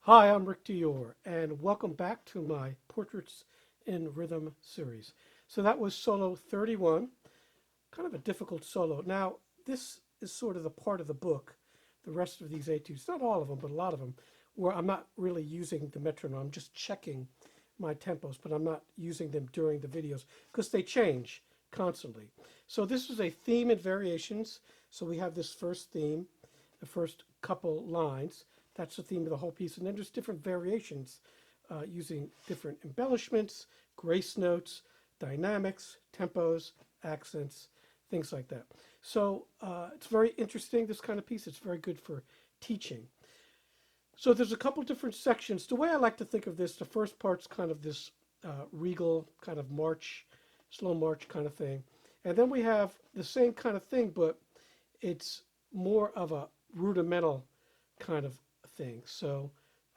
Hi, I'm Rick Dior, and welcome back to my Portraits in Rhythm series. So that was solo 31, kind of a difficult solo. Now, this is sort of the part of the book, the rest of these etudes, not all of them, but a lot of them, where I'm not really using the metronome. I'm just checking my tempos, but I'm not using them during the videos because they change constantly. So this is a theme and variations. So we have this first theme, the first couple lines. That's the theme of the whole piece. And then there's different variations using different embellishments, grace notes, dynamics, tempos, accents, things like that. So it's very interesting, this kind of piece. It's very good for teaching. So there's a couple different sections. The way I like to think of this, the first part's kind of this regal kind of march, slow march kind of thing. And then we have the same kind of thing, but it's more of a rudimental kind of thing. So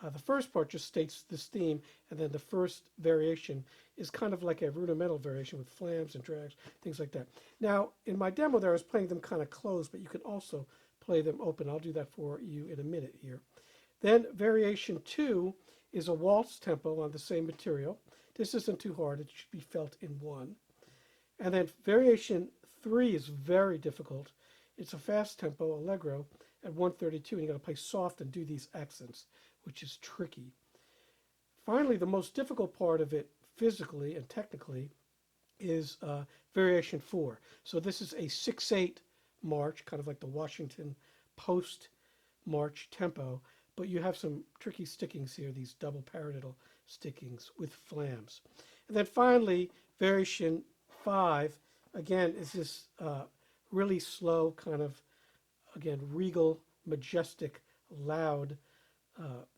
the first part just states this theme, and then the first variation is kind of like a rudimental variation with flams and drags, things like that. Now, in my demo there, I was playing them kind of closed, but you can also play them open. I'll do that for you in a minute here. Then variation 2 is a waltz tempo on the same material. This isn't too hard. It should be felt in 1. And then variation 3 is very difficult. It's a fast tempo, allegro, at 132, and you got to play soft and do these accents, which is tricky. Finally, the most difficult part of it, physically and technically, is variation 4. So this is a 6/8 march, kind of like the Washington Post march tempo, but you have some tricky stickings here, these double paradiddle stickings with flams. And then finally, variation 5, again, is this really slow kind of, again, regal, majestic, loud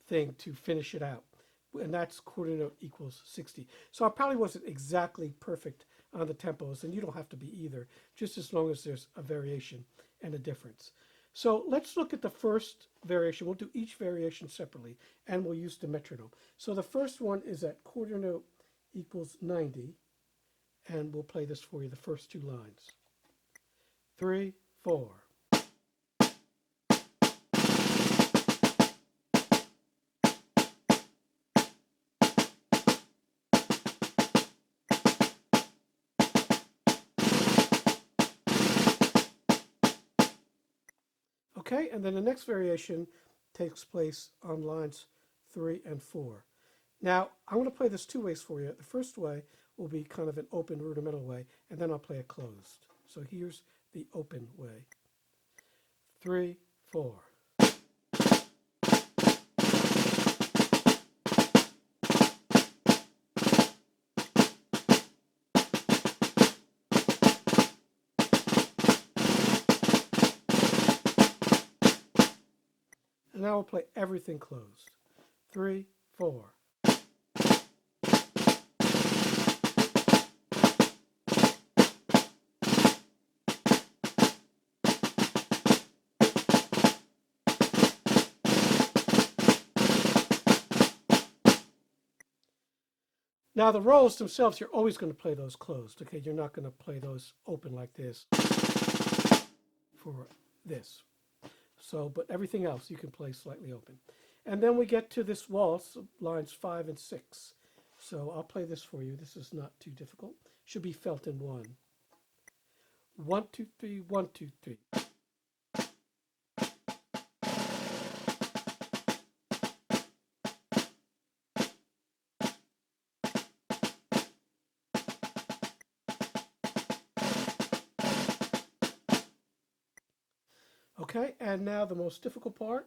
thing to finish it out. And that's quarter note equals 60. So I probably wasn't exactly perfect on the tempos, and you don't have to be either, just as long as there's a variation and a difference. So let's look at the first variation. We'll do each variation separately, and we'll use the metronome. So the first one is at quarter note equals 90, and we'll play this for you, the first 2 lines. 3, 4. Okay, and then the next variation takes place on lines 3 and 4. Now, I'm going to play this 2 ways for you. The first way will be kind of an open rudimental way, and then I'll play it closed. So here's the open way. 3, 4. And now we'll play everything closed. 3, 4. Now the rolls themselves, you're always going to play those closed, okay? You're not going to play those open like this for this. So, but everything else you can play slightly open. And then we get to this waltz, lines 5 and 6. So I'll play this for you. This is not too difficult. Should be felt in 1. 1, 2, 3, 1, 2, 3. Okay, and now the most difficult part,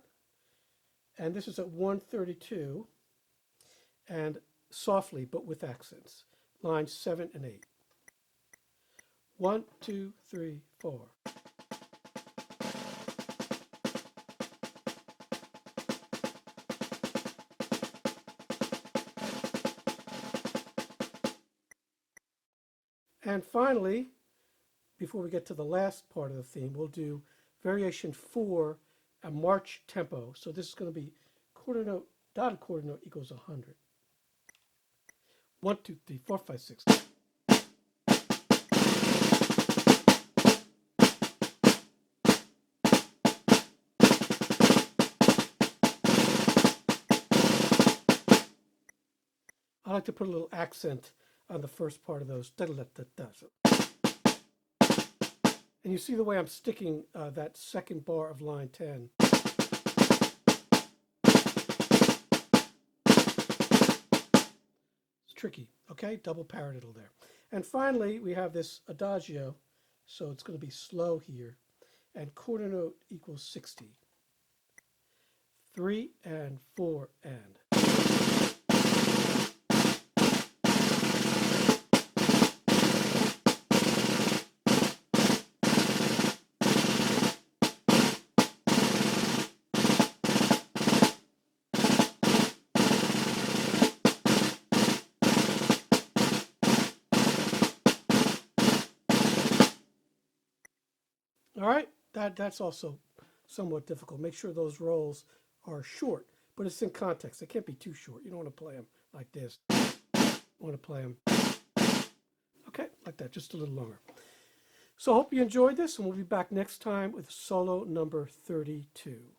and this is at 132, and softly but with accents, lines 7 and 8. 1, 2, 3, 4. And finally, before we get to the last part of the theme, we'll do variation 4, a march tempo. So this is going to be quarter note, dotted quarter note equals 100. 1, 2, 3, 4, 5, 6. like to put a little accent on the first part of those. And you see the way I'm sticking that second bar of line 10. It's tricky, okay? Double paradiddle there. And finally, we have this adagio, so it's going to be slow here. And quarter note equals 60. 3 and 4 and. All right, that's also somewhat difficult. Make sure those rolls are short, but it's in context. They can't be too short. You don't want to play them like this. You want to play them, okay, like that, just a little longer. So I hope you enjoyed this, and we'll be back next time with solo number 32.